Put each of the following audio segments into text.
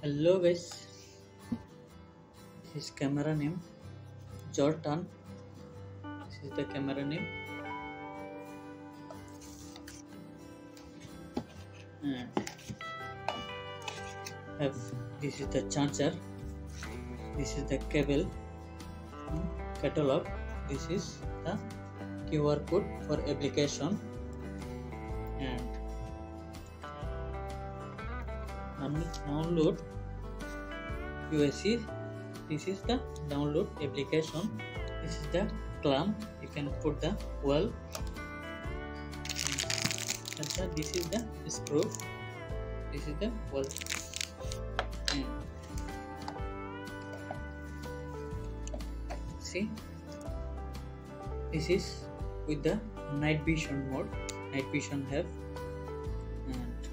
Hello guys, this is camera name Jortan. This is the camera name, and this is the charger. This is the cable, catalog. This is the QR code for application, and download USC. This is the download application. This is the clamp. You can put the well. And this is the screw. This is the well. See, this is with the night vision mode. Night vision have and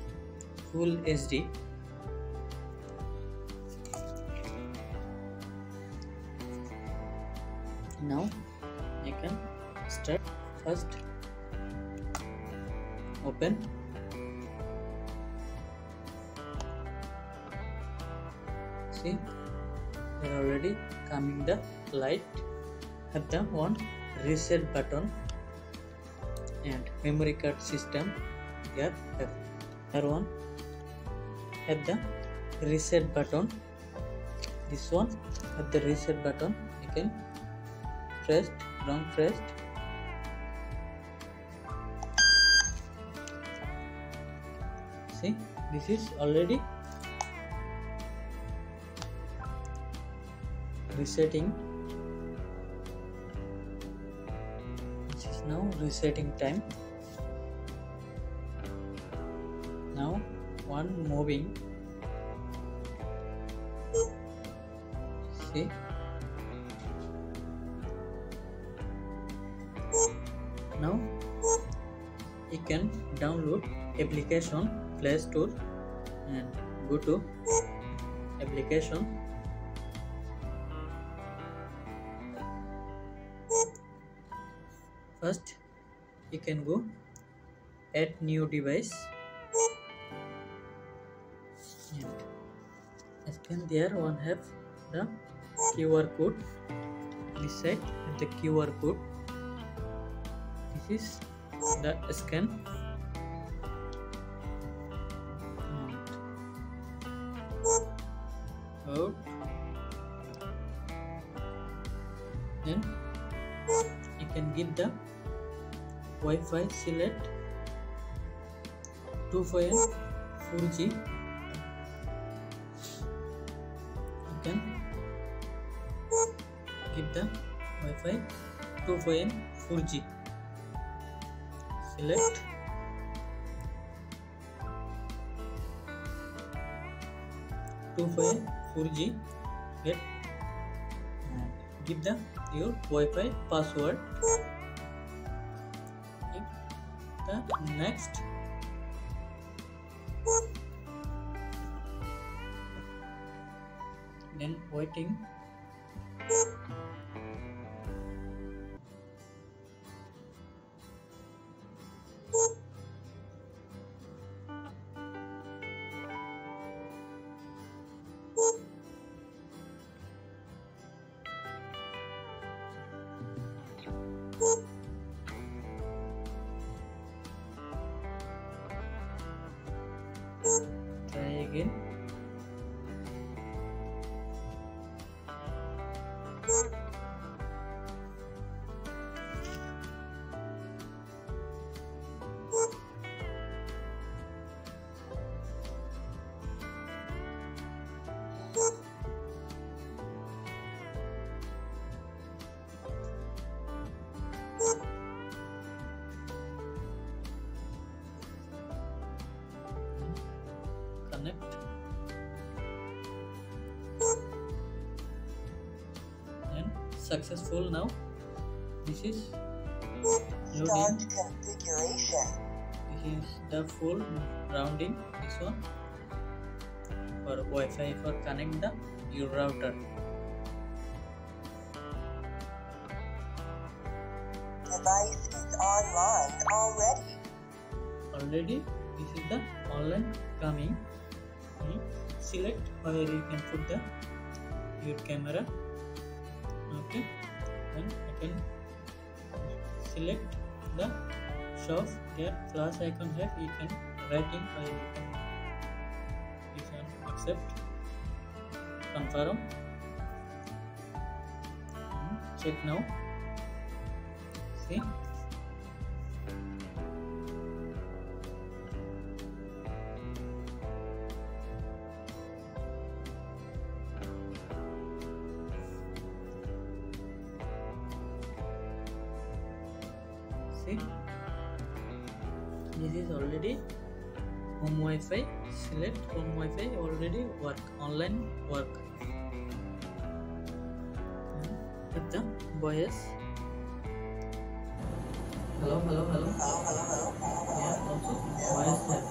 full HD. Now I can start. First open, see there already coming the light. Have the one reset button and memory card system. Here have other one have the reset button. This one have the reset button. You can pressed, wrong pressed. See, this is already resetting. This is now resetting time. Now one moving. See. Now you can download application Play Store and go to application. First you can go add new device and scan. There one have the QR code. This side have the QR code. This is the scan. Out. Then you can give the Wi-Fi select 2.4G. You can give the Wi-Fi 2.4G. Select two 4G. Get and give the your Wi-Fi password. The next. Then waiting. Try again. Connect and successful. Now this is loading. Start configuration. This is the full rounding. This one for Wi-Fi for connect the your router. Device is online already. Already this is the online coming. select where you can put your camera. Okay, then I can select the shop. There plus icon have you can writing or you can accept, confirm, check now. See, this is already home Wi-Fi. Select home Wi-Fi, already work, online work. Hit the voice. Hello. Yeah, also voice have.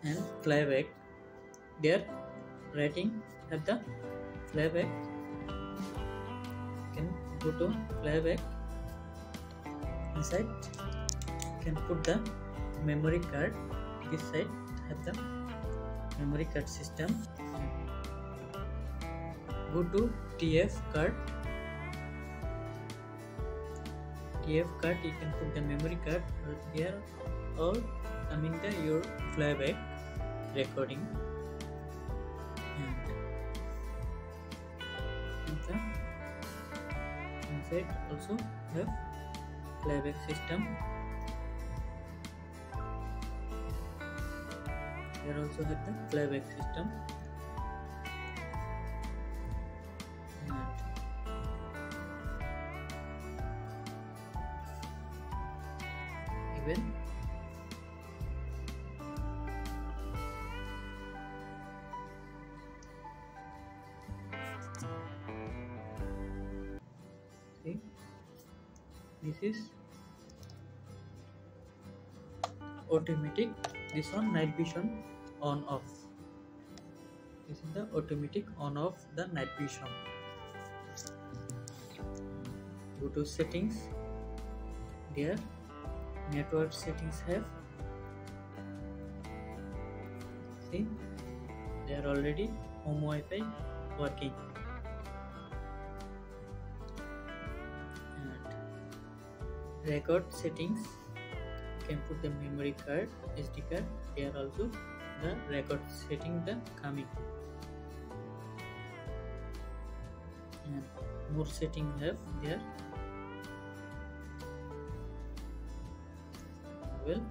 And playback. There writing at the playback. Can go to playback. Inside can put the memory card. This side have the memory card system. Go to TF card. TF card you can put the memory card here, or coming the your playback recording. And the inside also have playback system. Here also have the playback system. And even see, this is automatic. This one night vision on off. This is the automatic on off the night vision. Go to settings. There network settings have. See, they are already home Wi-Fi working. And record settings, you can put the memory card, SD card. Here also the record setting the coming. And more setting have there. Well,